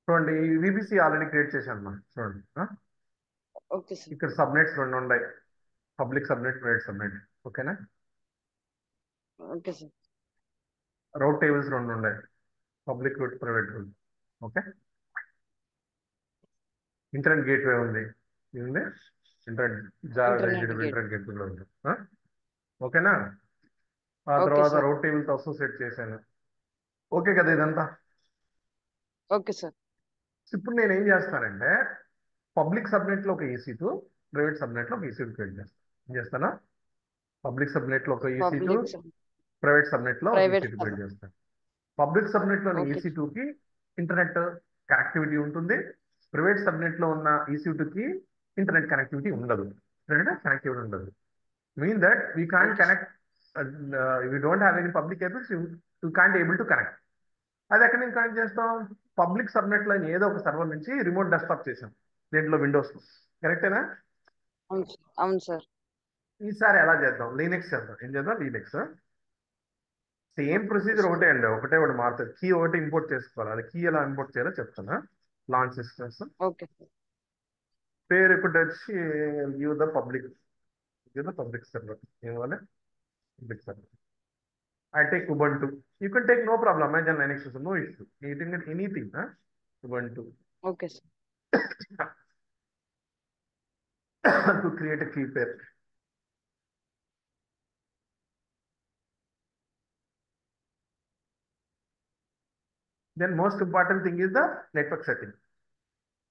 చూడండి VBC already create చేశాను మనం చూడండి ఓకే సార్. ఇక్కడ సబ్నెట్స్ రెండు ఉన్నాయి. Public subnet, private subnet. ఓకేనా? Okay sir. రౌట్ టేబుల్స్ రెండు ఉన్నాయి. Public route, private route. Okay. Internet gateway ఉంది. ఇది ఉంది internet Java internet executive gate. Internet gateway ఉంది. ఓకేనా? ఆ ఓకే తర్వాత సార్. రౌట్ టేబుల్తో అసోసియేట్ చేశాను. ఓకే కదా ఇదంతా? Okay sir. ఇప్పుడు నేను ఏం చేస్తానంటే పబ్లిక్ సబ్నెట్లో ఒక EC2, ప్రైవేట్ సబ్నెట్లో ఒక EC2 క్రియేట్ చేస్తాను. ఏం చేస్తానా? పబ్లిక్ సబ్నెట్లో ఒక EC2, పబ్లిక్ సార్. ప్రైవేట్ సబ్నెట్లో ఒక ప్రైవేట్ EC2 సార్. క్రియేట్ చేస్తాను. పబ్లిక్ సబ్నెట్లోని ఓకే. EC2కి ఇంటర్నెట్ కనెక్టివిటీ ఉంటుంది. ప్రైవేట్ సబ్నెట్లో ఉన్న EC2కి ఇంటర్నెట్ కనెక్టివిటీ ఉండదు. ఇంటర్నెట్ కనెక్టివిటీ ఉండదు. Mean that we can't okay. Connect, we don't have any public cables, you can't able to connect. అది ఎక్కడ నుంచి కనెక్ట్ చేస్తాం? పబ్లిక్ సబ్నెట్ లో ఏదో ఒక సర్వర్ నుంచి రిమోట్ డెస్క్టాప్ చేసాం దీంట్లో విండోస్. కరెక్టేనా? అవును సార్. అవును సార్. ఈసారి ఎలా చేద్దాం? లీనెక్స్ చేద్దాం. ఏం చేద్దాం? Linux. Same okay procedure sir. ఒకటే అండి, ఒకటే ఒకటి మారుతుంది. కీ ఒకటి ఇంపోర్ట్ చేసుకోవాలి. అది కీ ఎలా ఇంపోర్ట్ చేయాలో చెప్తాను. Launch systems okay sir. పేరు ఇప్పుడు వచ్చి గివ్ ద పబ్లిక్ సర్వర్. ఏమవ్వాలి? Public server. I take Ubuntu. You can take no problem. Imagine Linux is no issue. You can get anything, Ubuntu. Okay sir. To create a key pair. Then most important thing is the network setting.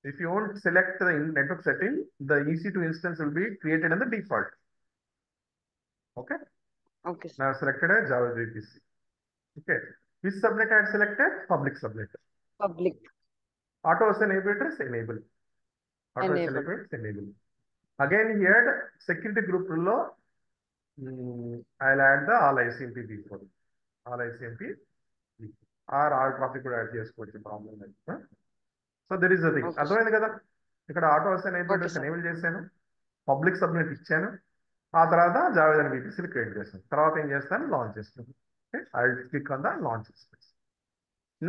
If you won't select the network setting, the EC2 instance will be created as the default. Okay. Okay Now sir. I selected a Java VPC. Okay. Which subnet I had selected? Public subnet. Public. Auto enable is enable. Auto enable. enable is enable. Again here security group below, I'll add the all ICMP before. All ICMP or all traffic కూడా add చేసుకోవచ్చు, problem లేదు. So there is the thing. Okay sir. అర్థమైంది కదా? ఇక్కడ auto okay sir. Enable చేశాను, public subnet ఇచ్చాను, ఆ తర్వాత జావేదన్ VPCని క్రియేట్ చేశాను. తర్వాత ఏం చేస్తాను? లాంచ్ చేస్తాను. I click on the launch space.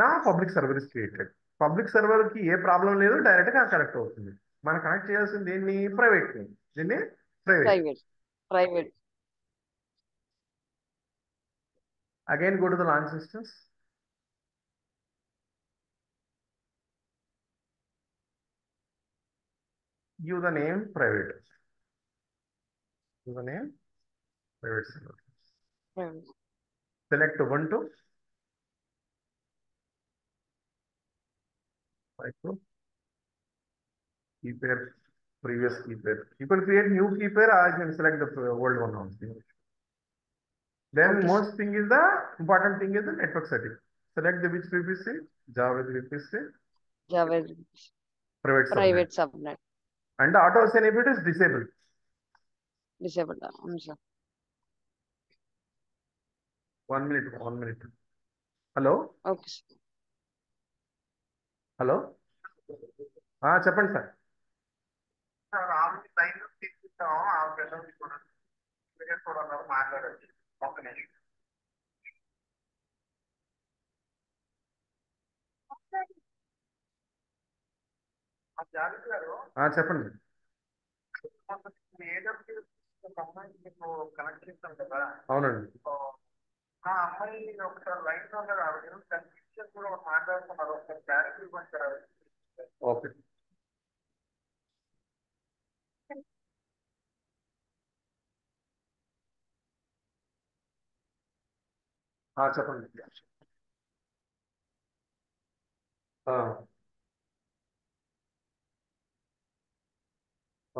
నా public server is created. Public సర్వర్కి ఏ ప్రాబ్లం లేదు, డైరెక్ట్గా కనెక్ట్ అవుతుంది. మనం కనెక్ట్ చేయాల్సింది దీన్ని ప్రైవేట్, దీన్ని private. Private. Private. Again go to the launch systems. Give the name private. Give the name private server. Private. Select Ubuntu. Micro. Key pair. Previous key pair. You can create new key pair or you can select the old one also. Then okay sir. most thing is the important thing is the network setting. Select the which VPC, Java VPC, Java. private subnet. Private subnet. And the auto enable is disabled. Disable. అవును sir. 1 minute, 1 minute. Hello? Okay sir. Hello? చెప్పండి sir. మాట్లాడచ్చు. ఒక్క నిమిషం. చెప్పండి. Connect చేస్తాం కదా. అవునండి. ఆ అమ్మాయి ఒకసారి లైన్ లో ఉన్నారు. ఆవిడ కన్ఫ్యూజన్ కూడా మాట్లాడుతున్నారు. ఒకసారి క్లారిటీ ఇవ్వండి. ఓకే. చెప్పండి.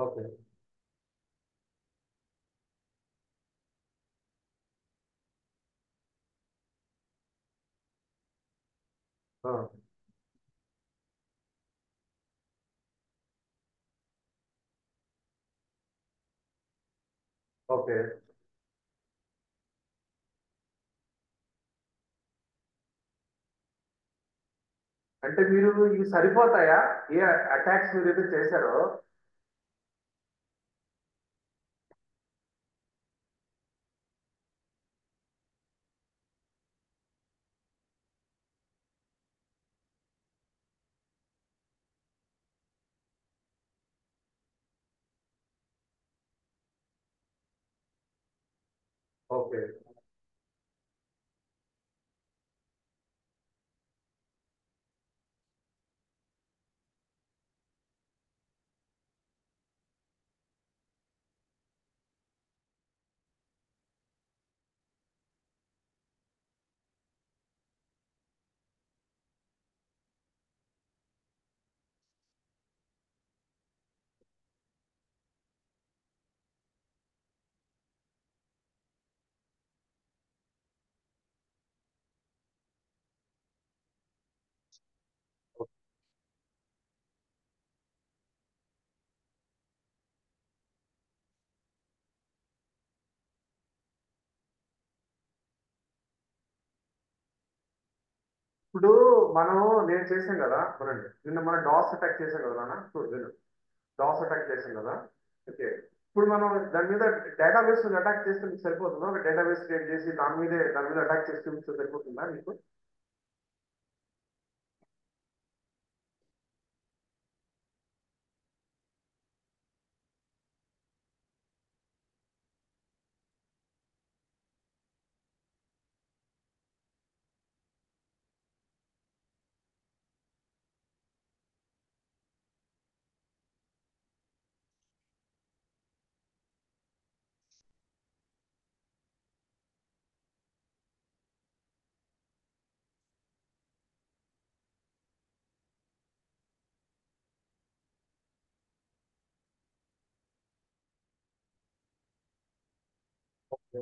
ఓకే. ఓకే. అంటే మీరు ఇవి సరిపోతాయా? ఏ అటాక్స్ మీరు ఏదో చేశారో ఓకే. ఇప్పుడు మనం నేను చేసాం కదా చూడండి, నిన్న మనం డాస్ అటాక్ చేసాం కదా నాన్న, చూడు విను. డాస్ అటాక్ చేసాం కదా. ఓకే. ఇప్పుడు మనం దాని మీద డేటాబేస్ అటాక్ చేస్తే మీకు సరిపోతుందా? ఒక డేటాబేస్ క్రియేట్ చేసి దాని మీద అటాక్ చేస్తే మీకు సరిపోతుందా మీకు? Okay.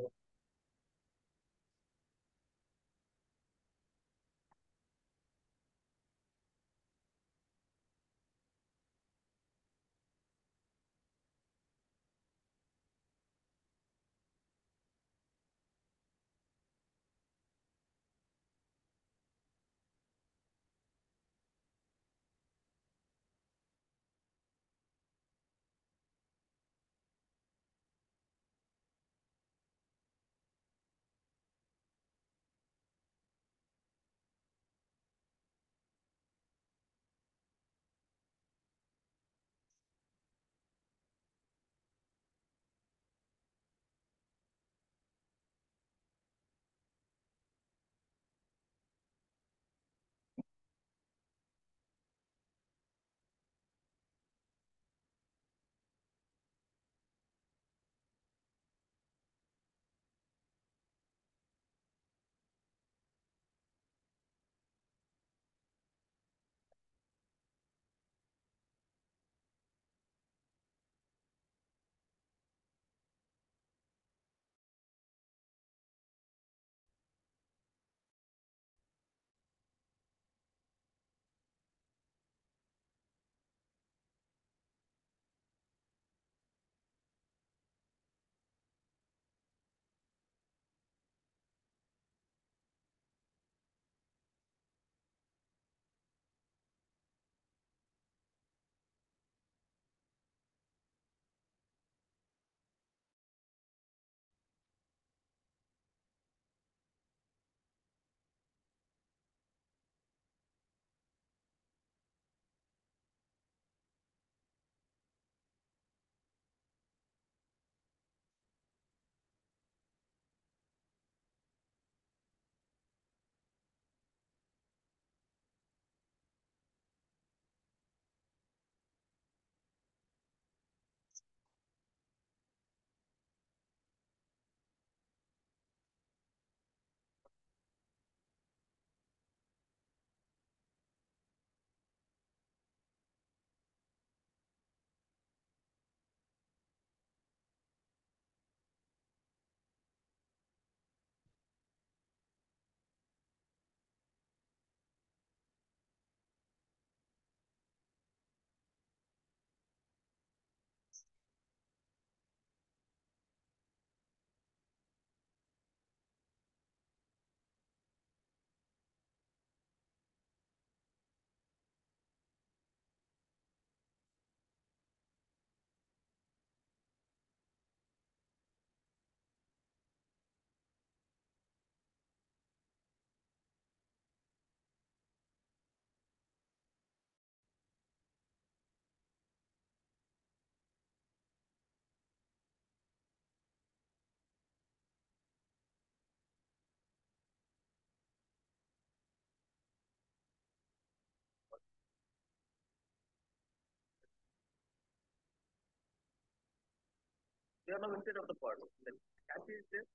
You are now inside of the pod. Then Cache is there.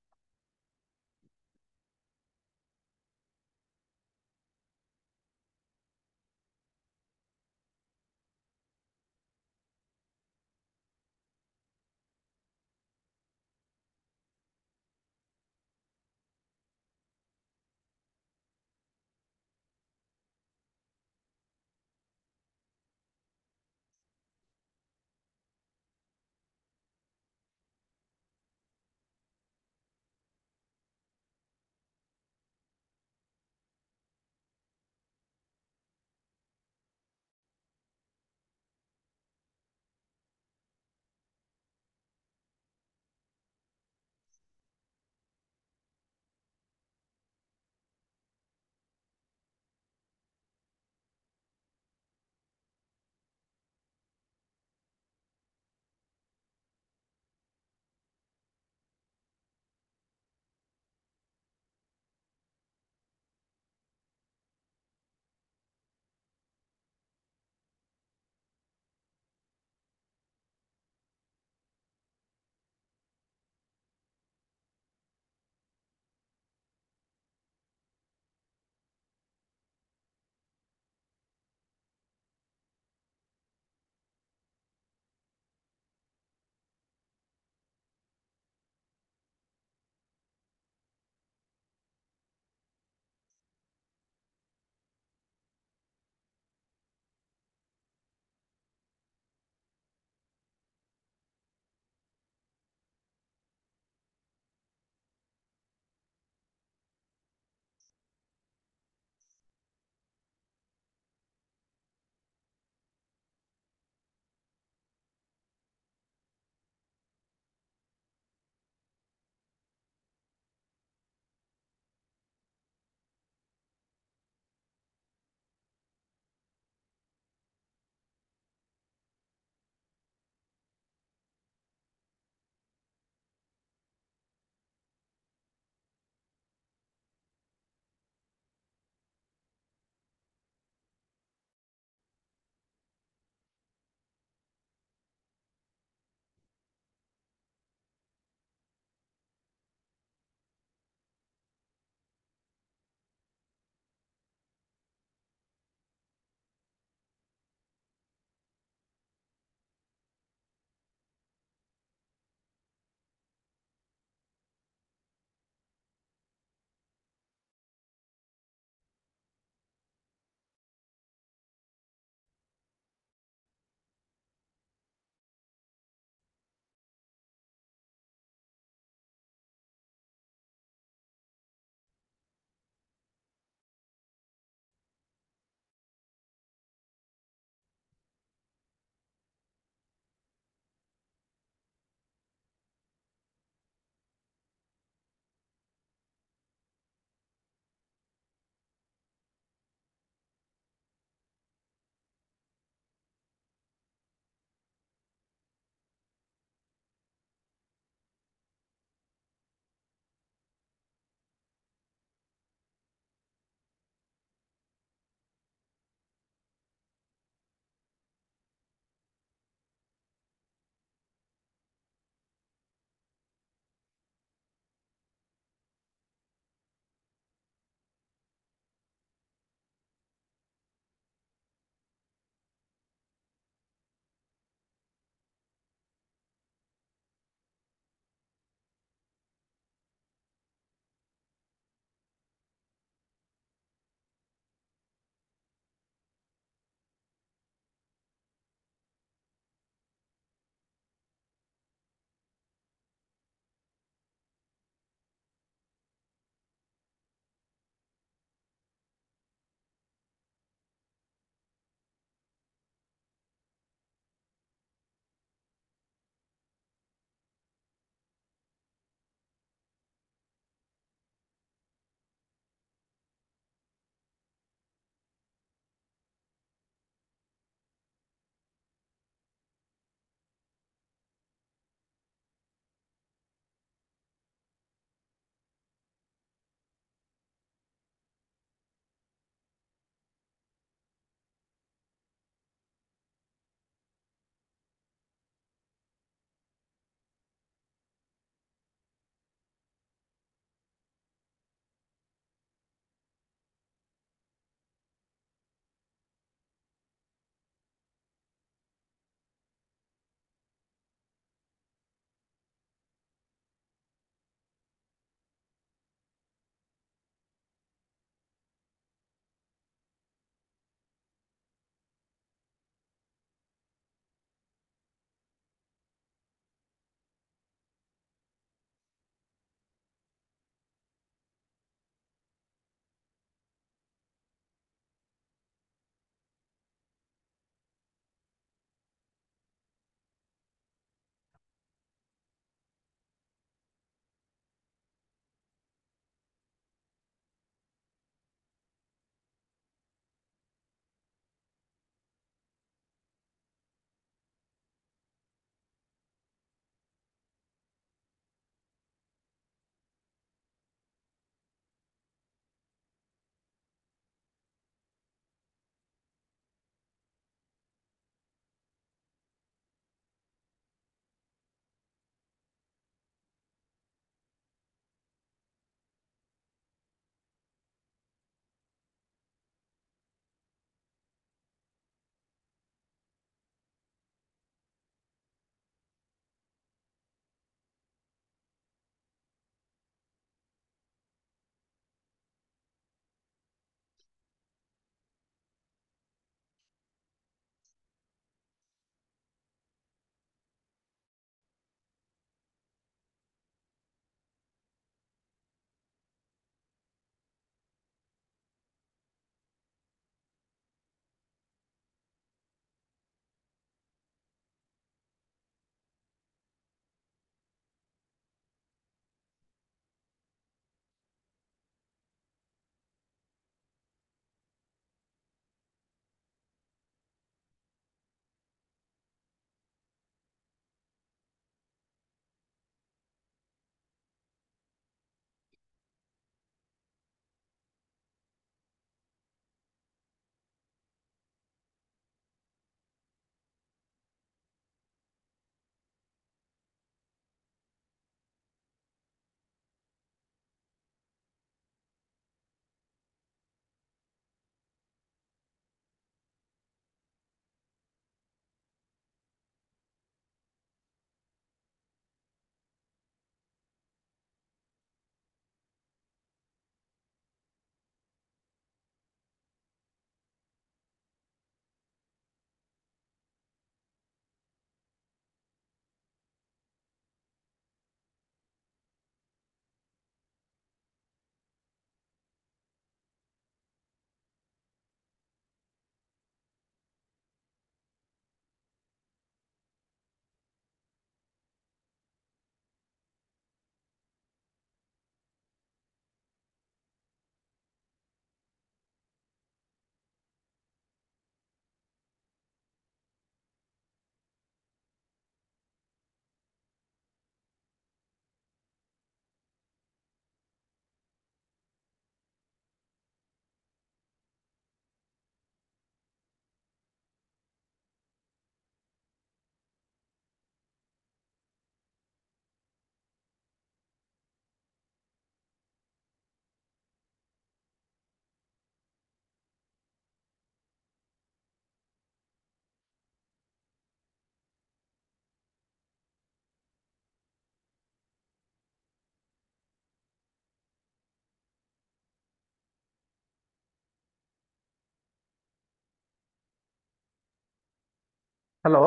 Hello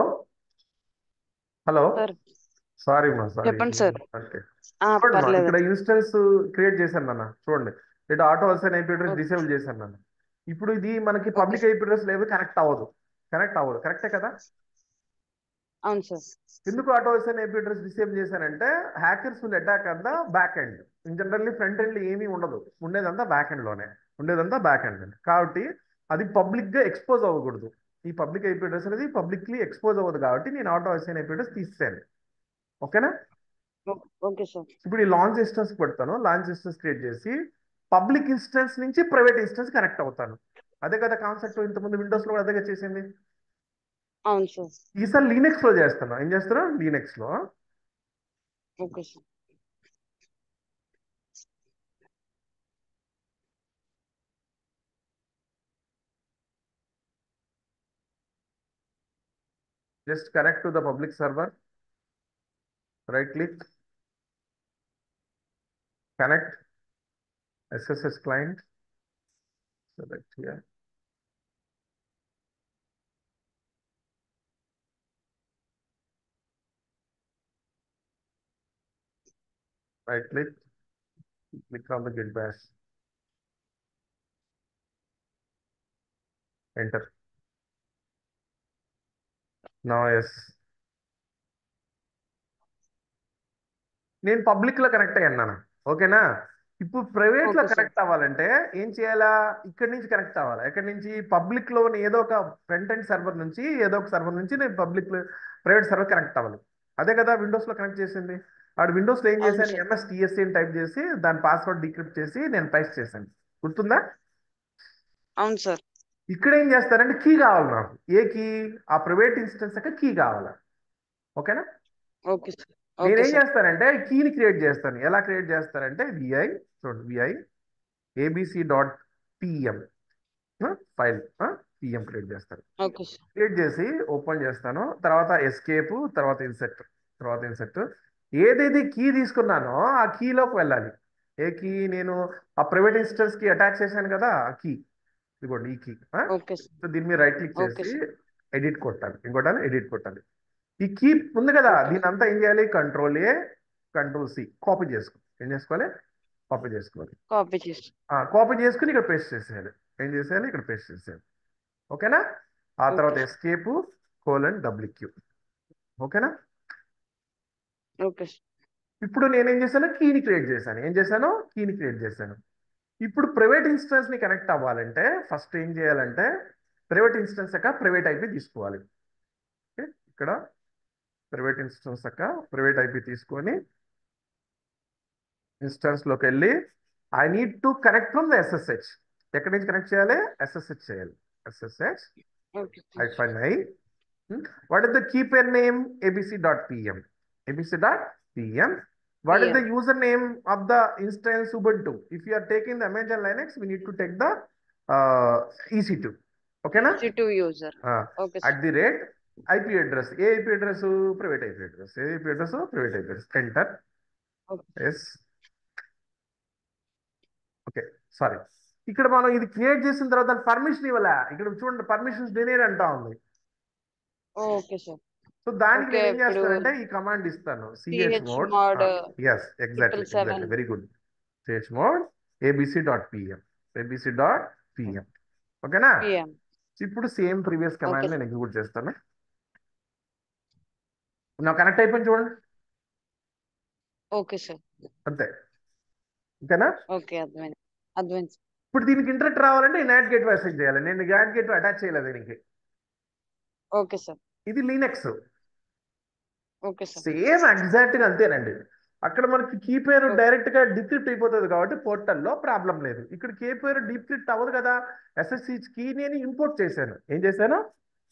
hello sir sorry మా సారీ. చెప్పండి సార్. ఓకే, ఆ చూడండి మా పర్లేదు. ఇక్కడ ఇన్స్టెన్స్ క్రియేట్ చేశాను నాన్న. చూడండి, ఇటు auto assign IP address okay disable చేశాను నాన్న. ఇప్పుడు ఇది మనకి okay public sir. IP address లేదు, కనెక్ట్ అవ్వదు, కరెక్టే కదా? అవును సార్. ఎందుకు auto assign IP address disable చేశానంటే hackers will attack at the back end. In generally front end ఏమీ ఉండదు, ఉండేదంతా బ్యాక్ ఎండ్ లోనే, ఉండేదంతా బ్యాక్ ఎండ్ కాబట్టి అది పబ్లిక్ గా ఎక్స్పోజ్ అవ్వకూడదు. ఈ పబ్లిక్ ఐపీ అడ్రస్ అనేది పబ్లిక్లీ ఎక్స్పోజ్ అవ్వదు కాబట్టి నేను ఆటో అసైన్ ఐపీ అడ్రస్ తీసాను. ఓకేనా? Okay sir. ఇప్పుడు ఈ లాంచ్ ఇన్స్టెన్స్ పెడతాను, లాంచ్ ఇన్స్టెన్స్ క్రియేట్ చేసి పబ్లిక్ ఇన్స్టెన్స్ నుంచి ప్రైవేట్ ఇన్స్టెన్స్ కనెక్ట్ అవుతాను. అదే కదా కాన్సెప్ట్, ఇంతకుముందు విండోస్ లో కూడా అదే చేసింది. అవును సార్. ఈసారి లీనెక్స్ లో చేస్తాను. ఏం చేస్తాను? లీనెక్స్ లో okay sir. Just connect to the public server, right click, connect SSH client, select here. Right click on the git bash, enter. Now yes, నేను పబ్లిక్ లో కనెక్ట్ అయ్యాను. ఓకేనా? ఇప్పుడు ప్రైవేట్ లో ఓకే సార్. కనెక్ట్ అవ్వాలంటే ఏం చేయాలా? ఇక్కడి నుంచి కనెక్ట్ అవ్వాలి. ఎక్కడి నుంచి? పబ్లిక్ లో ఏదో ఒక ఫ్రంట్ ఎండ్ సర్వర్ నుంచి, ఏదో ఒక సర్వర్ నుంచి నేను ప్రైవేట్ సర్వర్ కనెక్ట్ అవ్వాలి. అదే కదా విండోస్ లో కనెక్ట్ చేసింది. ఆడు విండోస్ లో ఏం అవును చేశాను? సార్. MSTSC అని టైప్ చేసి దాని పాస్వర్డ్ డీక్రిప్ట్ చేసి నేను పేస్ట్ చేశాను. గుర్తుందా? అవును సార్. ఇక్కడ ఏం చేస్తారంటే కీ కావాలి నాకు. ఏ కీ? ఆ ప్రైవేట్ ఇన్స్టెన్స్ యొక్క కీ కావాలి. ఓకేనా? Okay sir. ఓకే నేనేం సార్. చేస్తానంటే కీని క్రియేట్ చేస్తాను. ఎలా క్రియేట్ చేస్తారంటే చూడండి, abc.pm ఫైల్ పిఎం క్రియేట్ చేస్తాను. Okay sir. క్రియేట్ చేసి ఓపెన్ చేస్తాను. తర్వాత ఎస్కేప్, తర్వాత ఇన్సెట్. ఏదైతే కీ తీసుకున్నానో ఆ కీలోకి వెళ్ళాలి. ఏ కీ? నేను ఆ ప్రైవేట్ ఇన్స్టెన్స్ కి అటాచ్ చేశాను కదా, ఆ కీ ఇదిగోండి, ఈ కీ. Okay sir. సో దీని మీద రైట్ క్లిక్ ఓకే చేసి సార్. ఎడిట్ కొట్టాలి. ఇంకోటాలి, ఎడిట్ కొట్టాలి. ఈ కీ ఉంది కదా, ఓకే దీని సార్. అంతా ఏం చేయాలి? కంట్రోల్ కంట్రోల్ కాపీ చేసుకో. ఏం చేసుకోవాలి? కాపీ చేసుకోవాలి. కాపీ చేసి. కాపీ చేసుకుని ఇక్కడ పేస్ట్ చేసేయాలి. ఏం చేసేయాలి? ఇక్కడ పేస్ట్ చేసేయాలి. ఓకేనా? ఆ ఓకే తర్వాత సార్. Escape WQ. ఓకేనా? Okay sir. ఇప్పుడు నేనేం చేశాను? కీని క్రియేట్ చేశాను. ఇప్పుడు ప్రైవేట్ ఇన్స్టెన్స్ ని కనెక్ట్ అవ్వాలంటే ఫస్ట్ ఏం చేయాలంటే ప్రైవేట్ ఇన్స్టెన్స్ యొక్క ప్రైవేట్ ఐపీ తీసుకోవాలి. ఓకే, ఇక్కడ ప్రైవేట్ ఇన్స్టెన్స్ యొక్క ప్రైవేట్ ఐపీ తీసుకొని ఇన్స్టెన్స్ లోకి వెళ్ళి I need to connect from the SSH. ఎక్కడి నుంచి కనెక్ట్ చేయాలి? SSH చేయాలి. SSH okay sir. -i. What is the key pair name? abc.pm. abc.pm. What is the PM. username of the instance Ubuntu? If you are taking the Amazon Linux, we need to take the EC2. Okay na? EC2 user. Okay At sir. the rate IP address. A IP address? Private IP address. A IP address? Private IP address. Enter. Okay. Yes. Okay, sorry. ఇక్కడ మనం ఇది create చేసిన తర్వాత permission ఇవ్వాలా? ఇక్కడ చూడండి, permissions denied అంటా ఉంది. Okay sir. సో దానికి ఓకే. నేను ఏం ఇప్పుడు చేస్తానంటే ఈ కమాండ్ ఇస్తాను, chmod. chmod yes, exactly 777. Very good. chmod abc.pm. abc.pm. ఓకేనా? పిఎం. ఇప్పుడు same previous okay command sir. నేను ఎగ్జిక్యూట్ చేస్తాను. నా కనెక్ట్ అయిపోయింది చూడండి, ఓకే సార్. అంతే. ఓకేనా? ఓకే. అర్థమైంది. అర్థమైంది సార్. ఇప్పుడు దీనికి ఇంటర్నెట్ రావాలంటే ఈ నాట్ గేట్ అసైన్ చేయాలి. నేను నాట్ గేట్ అటాచ్ చేయలేదు దీనికి. Okay sir. ఇది Linux. Okay sir. Same exact గా అంతేనండి. అక్కడ మనకి కీ పేరు ఓకే. డైరెక్ట్ గా డిక్రిప్ట్ అయిపోతుంది కాబట్టి పోర్టల్లో ప్రాబ్లం లేదు. ఇక్కడ కీ పేరు డిక్రిప్ట్ అవ్వదు కదా. SSH కీ నేను ఇంపోర్ట్ చేశాను. ఏం చేశాను?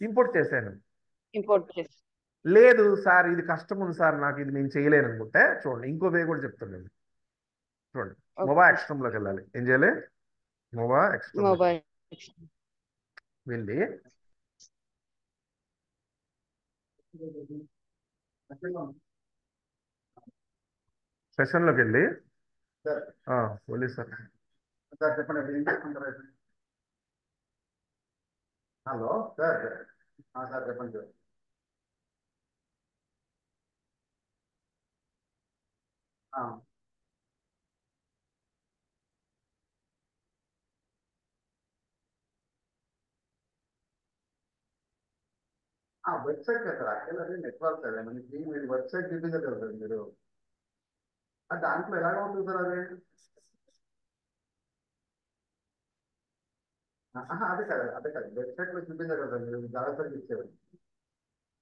ఇంపోర్ట్ చేశాను. ఇంపోర్ట్ చేసి. లేదు సార్, ఇది కష్టం ఉంది సార్, నాకు ఇది నేను చేయలేను అనుకుంటే చూడండి, ఇంకో వే కూడా చెప్తున్నాను. చూడండి, మొబా ఓకే. ఎక్స్ట్రీమ్ లోకి వెళ్ళాలి. ఏం చేయాలి? మొబా ఎక్స్ట్రీమ్ మొబైల్. వెళ్ళి సెషన్ లోకి వెళ్ళి వెళ్ళి సార్ చెప్పండి. Hello sir. సార్ చెప్పండి సార్. వెబ్సైట్ కదా యాక్చువల్ అది నెట్వర్క్ అదే మనకి మీరు వెబ్సైట్ చూపించారు కదా సార్ మీరు దాంట్లో ఎలాగ ఉంటుంది సార్ అది అదే కాదు వెబ్సైట్ లో చూపించారు కదా మీరు జాగ్రత్తగా ఇచ్చారు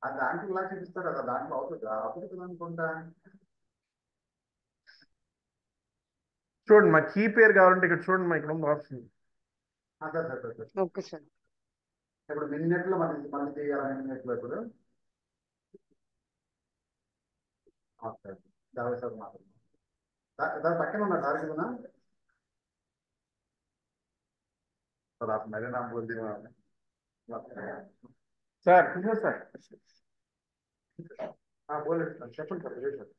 ఆ దాంట్లో ఇలా చూపిస్తారు కదా దాంట్లో అవుతుందా అవుతుంది అనుకుంటా చూడండి మా కీ పేరు కావాలంటే ఇక్కడ చూడండి మా ఇక్కడ ఉంది ఆప్షన్ సార్ ఓకే సార్. ఇప్పుడు మినిట్ లో మళ్ళీ చేయాలి మినిట్ లో ఇప్పుడు సార్ జాగ్రత్త సార్ మాత్రం దాని పక్కన ఉన్న టార్గెట్ ఉన్నా సార్ आप मेरे नाम बोल दिए సార్ సార్ बोले చెప్పండి సార్ విజయ్ సార్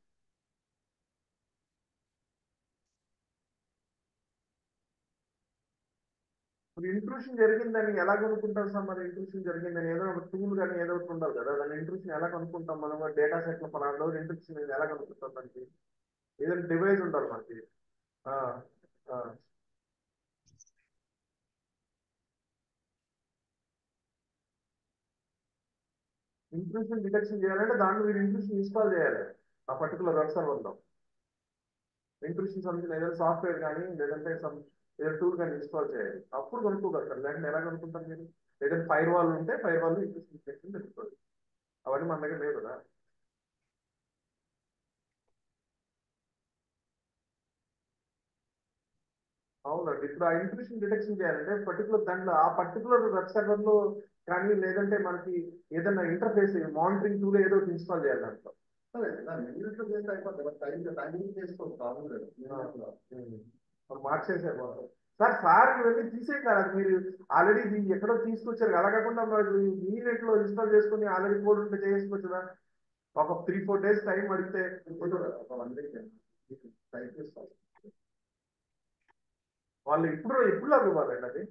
ఇప్పుడు ఇంట్రూషన్ జరిగిందని ఎలా కనుక్కుంటాం సార్ మరి ఇంట్రూషన్ జరిగిందని ఏదో ఒక టూల్ కానీ ఏదో ఒకటి ఉండాలి కదా దాని ఇంట్రూషన్ ఎలా కనుక్కుంటాం మనం డేటా సెట్ లో పలానా రోజు ఇంట్రూషన్ ఎలా కనుక్కుంటాం మనకి ఏదైనా డివైస్ ఉండాలి మనకి ఆ, ఆ. ఇంట్రూషన్ డిటెక్షన్ చేయాలంటే దాంట్లో మీరు ఇంట్రూషన్ ఇన్స్టాల్ చేయాలి ఆ పర్టికులర్ వెబ్ సర్వర్లో ఇంట్రూషన్ సంబంధించిన ఏదైనా సాఫ్ట్వేర్ కానీ లేదంటే ఏదైనా టూల్ కానీ ఇన్స్టాల్ చేయాలి అప్పుడు కనుక్కోగలుగుతారు లేదంటే ఎలా కనుక్కుంటారు మీరు ఏదైనా ఫైర్ వాల్ ఉంటే ఫైర్ వాల్ ఇంట్రూషన్ డిటెక్షన్ తెలుసుకోవాలి అవన్నీ మన దగ్గర లేవు కదా అవునండి ఇప్పుడు ఆ ఇంట్రూషన్ డిటెక్షన్ చేయాలంటే పర్టికులర్ దాంట్లో ఆ పర్టికులర్ వెబ్ సర్వర్లో కానీ లేదంటే మనకి ఏదైనా ఇంటర్ఫేస్ మానిటరింగ్ టూల్ ఏదో ఒకటి ఇన్స్టాల్ చేయాలి దాంట్లో మినిట్లో చేస్తే అయిపోతుంది టైం చేసుకోవచ్చు ప్రాబ్లం లేదు మార్చేసారు సార్ సార్ వెళ్ళి తీసేయగలరు అది మీరు ఆల్రెడీ ఇది ఎక్కడో తీసుకొచ్చారు అలా కాకుండా మరి మీ నెట్ లో ఇన్స్టాల్ చేసుకుని ఆల్రెడీ కోడ్ ఉంటే చేసుకోవచ్చు కదా ఒక 3-4 డేస్ టైం అడిగితే ఒక 1 వీక్ టైం తీసుకోవాలి వాళ్ళు ఎప్పుడు ఇవ్వాలండి అది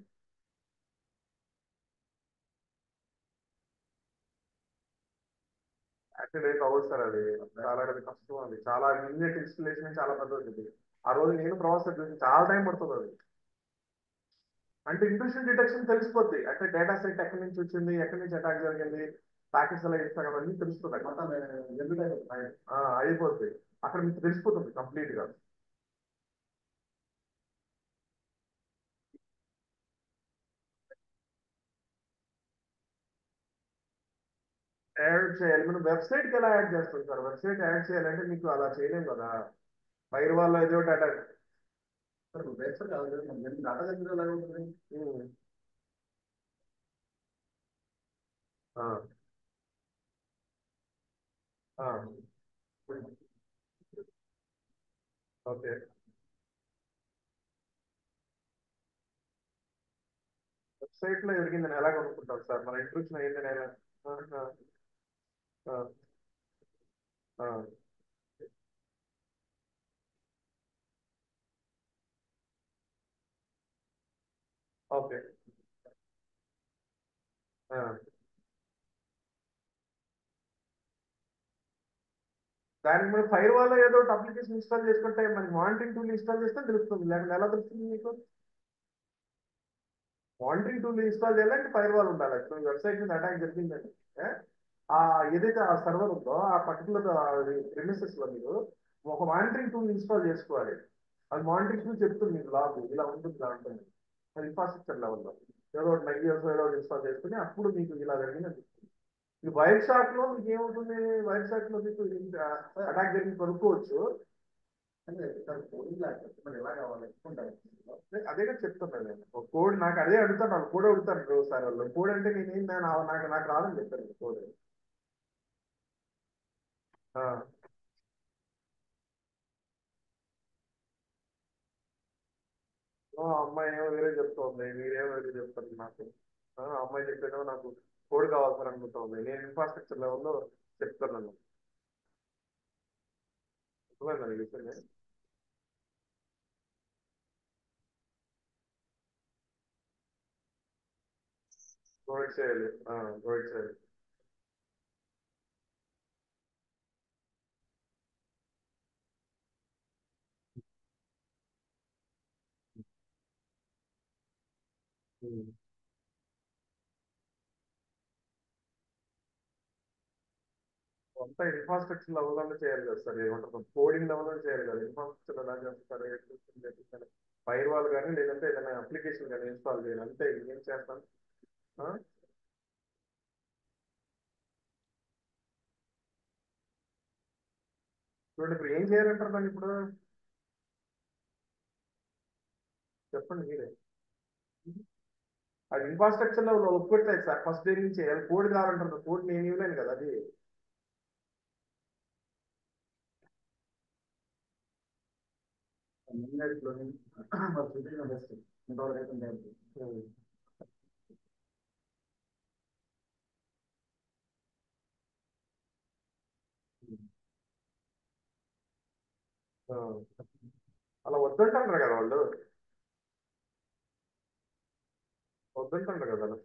యాక్చువల్లీ అవ్వదు సార్ అది చాలా కష్టం అది చాలా ఇమీడియట్ ఇన్స్టలేషన్ చాలా పెద్దది ఆ రోజు నేను ప్రాసెస్ చూసి చాలా టైం పడుతుంది అది అంటే ఇంట్రూషన్ డిటెక్షన్ తెలిసిపోద్ది అంటే డేటా సెట్ ఎక్కడి నుంచి వచ్చింది ఎక్కడి నుంచి అటాక్ జరిగింది ప్యాకెట్స్ ఎలా ఇస్తారు అవన్నీ తెలుస్తుంది మొత్తం అయిపోద్ది అక్కడ మీకు తెలిసిపోతుంది కంప్లీట్ గా యాడ్ చేయాలి మనం వెబ్సైట్కి ఎలా యాడ్ చేస్తాం సార్ వెబ్సైట్ యాడ్ చేయాలంటే మీకు అలా చేయలేం కదా వైర్ వాళ్ళ ఏదో డేటా వెబ్సైట్ డేటా దగ్గర ఎలా ఉంటుంది ఆ, ఆ, ఓకే వెబ్సైట్ లో జరిగిందని ఎలా కొనుక్కుంటాం సార్ మన ఇంట్రూషన్ అయ్యిందని ఎలా ఆహా, ఆ, ఆ, ఓకే ఆ. దానికి మనం ఫైర్ వాల్ ఏదో ఒకటి అప్లికేషన్ ఇన్స్టాల్ చేసుకుంటే మనకి మానిటరింగ్ టూల్ ఇన్స్టాల్ చేస్తే తెలుస్తుంది లేకపోతే ఎలా తెలుస్తుంది మీకు మానిటరింగ్ టూల్ ఇన్స్టాల్ చేయాలంటే ఫైర్ వాల్ ఉండాలి ఇప్పుడు వెబ్సైట్ మీద అటాక్ జరిగిందండి ఏ? ఆ ఏదైతే ఆ సర్వర్ ఉందో ఆ పర్టికులర్ ప్రిమిసెస్ లో మీరు ఒక మానిటరింగ్ టూల్ ఇన్స్టాల్ చేసుకోవాలి అది మానిటరింగ్ టూల్ చెప్తుంది మీకు లాగ్ ఇలా ఉంటుంది ఇలా ఉంటుంది అది ఇన్ఫ్రాస్ట్రక్చర్ లెవెల్లో ఏదో ఒకటి మెటీరియల్స్ ఏదో ఒకటి ఇన్స్టాల్ చేసుకుని అప్పుడు మీకు ఇలా జరిగింది ఈ వైర్ షాట్ లో మీకు ఏమవుతుంది వైర్ షాట్ లో మీకు అటాక్ జరిగి కొనుక్కోవచ్చు అంటే సార్ కోడింగ్ లాగా మరి ఎలా కావాలి అదే చెప్తున్నాను నేను ఒక కోడ్ నాకు అదే అడుగుతాను వాళ్ళు కోడ్ అడుగుతాను సార్ వాళ్ళు కోడ్ అంటే నేనేం నాకు రాదని చెప్పాను కోడ్ అమ్మాయి ఏమో వేరే చెప్తోంది మీరేమో వేరే చెప్తారు నాకు అమ్మాయి చెప్పేదో నాకు కోడ్ కావాలి సార్ అనుకుంటుంది నేను ఇన్ఫ్రాస్ట్రక్చర్ లెవెల్లో చెప్తున్నాను అర్థమైందా మీకు విషయం ప్రొవైడ్ చేయాలి ప్రొవైడ్ చేయాలి ఉమ్. అంతా ఇన్ఫ్రాస్ట్రక్చర్ లెవెల్లో చేయాలి కదా సార్, ఏమంటారు కోడింగ్ లెవెల్లో చేయాలి కదా, ఇన్ఫ్రాస్ట్రక్చర్ ఎలా చేస్తారు, ఫైర్ వాల్ కానీ లేదంటే ఏదైనా అప్లికేషన్ కానీ ఇన్స్టాల్ చేయాలి అంతే, ఏం చేస్తాను. ఆ? చూడండి ఇప్పుడు ఏం చేయాలంటారు దాన్ని ఇప్పుడు, చెప్పండి మీరే. అది ఇన్ఫ్రాస్ట్రక్చర్ లో ఒప్పుకోట్లేదు సార్, ఫస్ట్ డే నుంచి చేయాలి, కోడ్ కావాలంటారు, కోడ్ నేను ఇవ్వలేను కదా అది. ఉమ్. ఆ. అలా వద్దంటారు కదా వాళ్ళు, వద్దంటారు కదా అలా.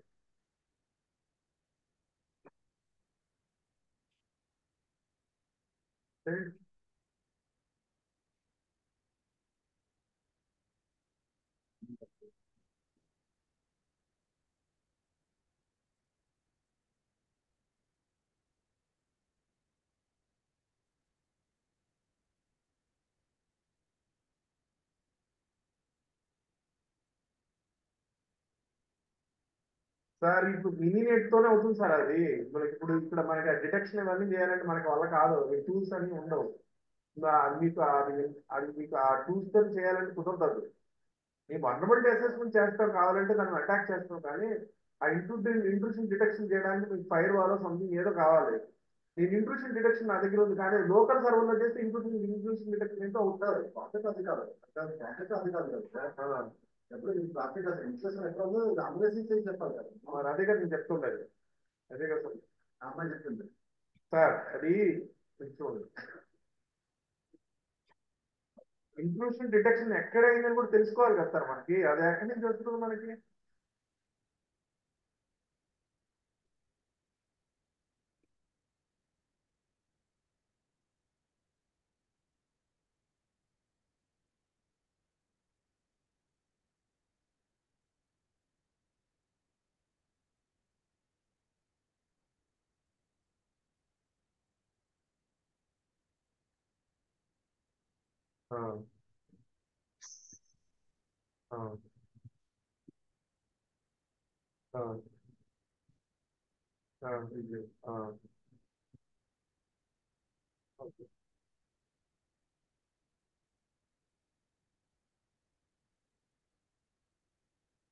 సార్ ఇప్పుడు మినీ తోనే అవుతుంది సార్ అది, మనకి ఇప్పుడు ఇక్కడ మనకి డిటెక్షన్ ఇవన్నీ చేయాలంటే మనకి వల్ల కాదు, టూల్స్ అన్ని ఉండవు. అది మీకు అది మీకు ఆ టూల్స్ తో చేయాలంటే కుదరదు. ఈ వనరబిలిటీ అసెస్మెంట్ చేస్తాం కావాలంటే దాన్ని అటాక్ చేస్తాం, కానీ ఆ ఇంట్రూషన్ డిటెక్షన్ చేయడానికి మీకు ఫైర్ వాల్ సంథింగ్ ఏదో కావాలి. నేను ఇంట్రూషన్ డిటెక్షన్ నా దగ్గర ఉంది, కానీ లోకల్ సర్వర్లో చేస్తే ఇంట్రూషన్ డిటెక్షన్ ఏంటో అవుతారు. ప్రాసెస్ అది కాదు, ప్రాసెస్ అది కాదు కదా. ఎప్పుడు ప్రాసెస్ అది ఇంట్రెస్ట్ ఎక్కడ ఉందో అమరేసి చేసి చెప్పాలి కదా. మరి అదే కదా నేను చెప్తుండేది, అదే కదా సార్ ఆ అమ్మాయి చెప్తుంది. సార్ అది చూడండి, ఇంట్రూషన్ డిటెక్షన్ ఎక్కడ అయిందని కూడా తెలుసుకోవాలి కదా సార్ మనకి, అది ఎక్కడి నుంచి వస్తుంది మనకి. ఆ, ఆ, ఆ, ఆ, ఇది, ఆ, ఓకే,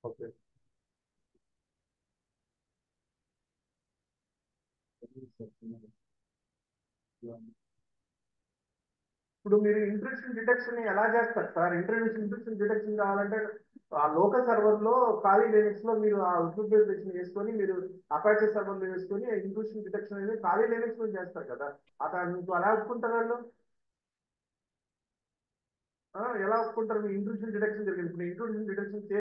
ఓకే. ఇప్పుడు మీరు ఇంట్రూషన్ డిటెక్షన్ ఎలా చేస్తారు సార్, ఇంట్రూషన్ డిటెక్షన్ కావాలంటే ఆ లోకల్ సర్వర్ లో ఖాళీ లైనక్స్ లో మీరు ఆ డిటెక్షన్ చేసుకొని, మీరు అపాచే సర్వర్ లో వేసుకొని ఇంట్రూషన్ డిటెక్షన్ అనేది ఖాళీ లైనక్స్ లో చేస్తారు కదా, అతను మీకు అలా ఒప్పుకుంటారు వాళ్ళు. ఎలా ఒప్పుకుంటారు, మీ ఇంట్రూషన్ డిటెక్షన్ జరిగింది, ఇప్పుడు ఇంట్రూషన్ డిటెక్షన్